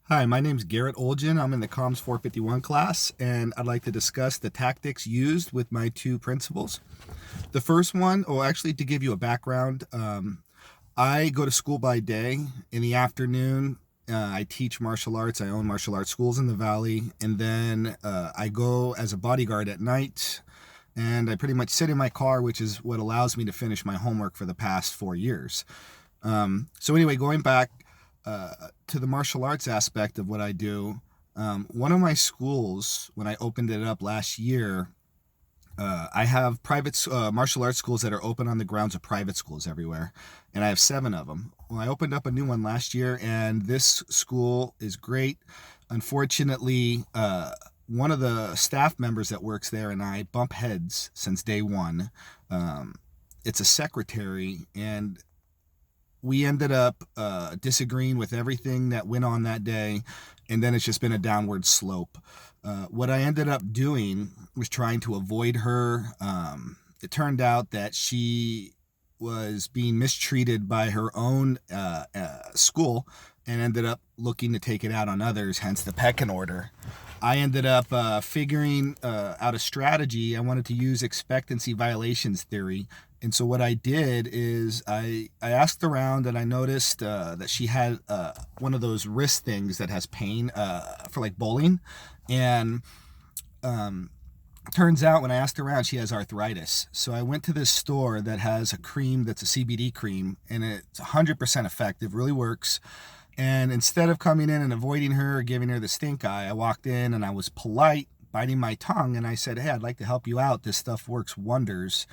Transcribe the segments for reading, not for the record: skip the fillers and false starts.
Hi, my name's Garett Olgin. I'm in the Comms 451 class, and I'd like to discuss the tactics used with my two principals. The first one, actually, to give you a background, I go to school by day. In the afternoon, I teach martial arts. I own martial arts schools in the Valley, and then I go as a bodyguard at night. And I pretty much sit in my car, which is what allows me to finish my homework for the past 4 years. So anyway, going back to the martial arts aspect of what I do, one of my schools, when I opened it up last year, I have private martial arts schools that are open on the grounds of private schools everywhere, and I have 7 of them. Well, I opened up a new one last year, and this school is great. Unfortunately, one of the staff members that works there and I bump heads since day one. It's a secretary, and we ended up disagreeing with everything that went on that day, and then it's just been a downward slope. What I ended up doing was trying to avoid her. It turned out that she was being mistreated by her own school and ended up looking to take it out on others, hence the pecking order. I ended up figuring out a strategy. I wanted to use expectancy violations theory. And so what I did is I asked around, and I noticed that she had one of those wrist things that has pain for like bowling. And turns out when I asked around, she has arthritis. So I went to this store that has a cream that's a CBD cream, and it's 100% effective, really works. And instead of coming in and avoiding her or giving her the stink eye, I walked in and I was polite, biting my tongue, and I said, "Hey, I'd like to help you out. This stuff works wonders."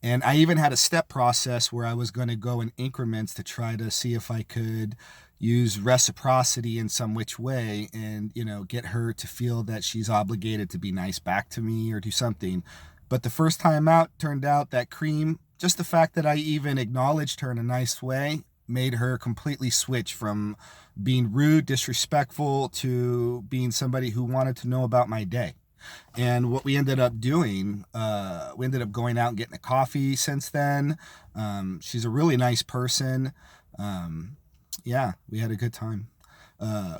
And I even had a step process where I was going to go in increments to try to see if I could use reciprocity in some which way and, get her to feel that she's obligated to be nice back to me or do something. But the first time out, turned out that cream, just the fact that I even acknowledged her in a nice way, made her completely switch from being rude, disrespectful, to being somebody who wanted to know about my day. And what we ended up doing, we ended up going out and getting a coffee since then. She's a really nice person. Yeah, we had a good time.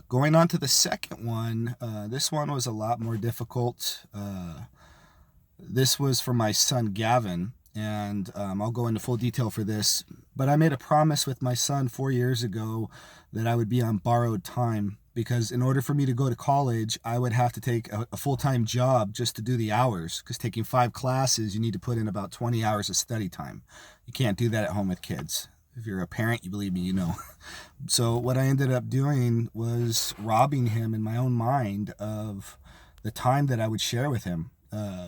Going on to the second one, this one was a lot more difficult. This was for my son Gavin, and I'll go into full detail for this. But I made a promise with my son 4 years ago that I would be on borrowed time, because in order for me to go to college, I would have to take a full-time job just to do the hours, because taking 5 classes, you need to put in about 20 hours of study time. You can't do that at home with kids. If you're a parent, you believe me, you know. So what I ended up doing was robbing him in my own mind of the time that I would share with him.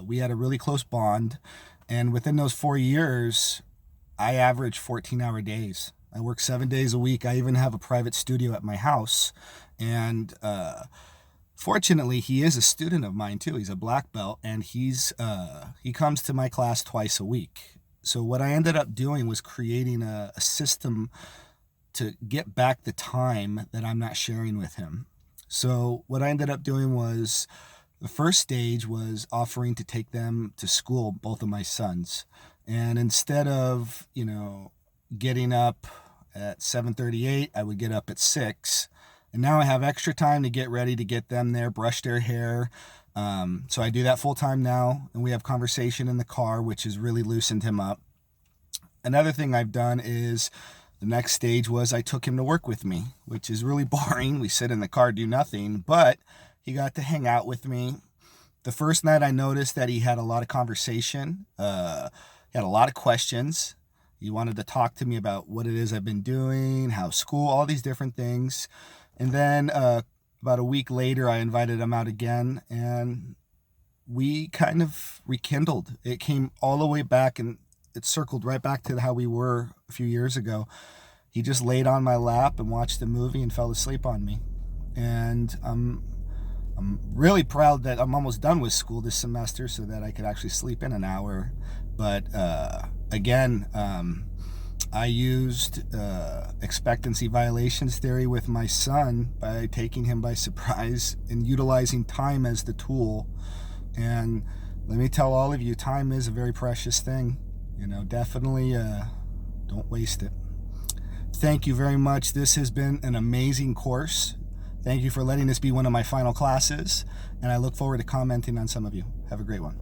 We had a really close bond, and within those 4 years, I averaged 14-hour days. I work 7 days a week. I even have a private studio at my house. And fortunately, he is a student of mine too. He's a black belt, and he comes to my class twice a week. So what I ended up doing was creating a system to get back the time that I'm not sharing with him. So what I ended up doing was, the first stage was offering to take them to school, both of my sons. And instead of, getting up at 7:38, I would get up at 6. And now I have extra time to get ready to get them there, brush their hair. So I do that full time now, and we have conversation in the car, which has really loosened him up. Another thing I've done is, the next stage was I took him to work with me, which is really boring. We sit in the car, do nothing, but he got to hang out with me. The first night I noticed that he had a lot of conversation. He had a lot of questions. He wanted to talk to me about what it is I've been doing, how school, all these different things. And then about a week later, I invited him out again, and we kind of rekindled. It came all the way back, and it circled right back to how we were a few years ago. He just laid on my lap and watched a movie and fell asleep on me. And I'm really proud that I'm almost done with school this semester so that I could actually sleep in an hour. But again, I used expectancy violations theory with my son by taking him by surprise and utilizing time as the tool. And let me tell all of you, time is a very precious thing. Definitely don't waste it. Thank you very much. This has been an amazing course. Thank you for letting this be one of my final classes, and I look forward to commenting on some of you. Have a great one.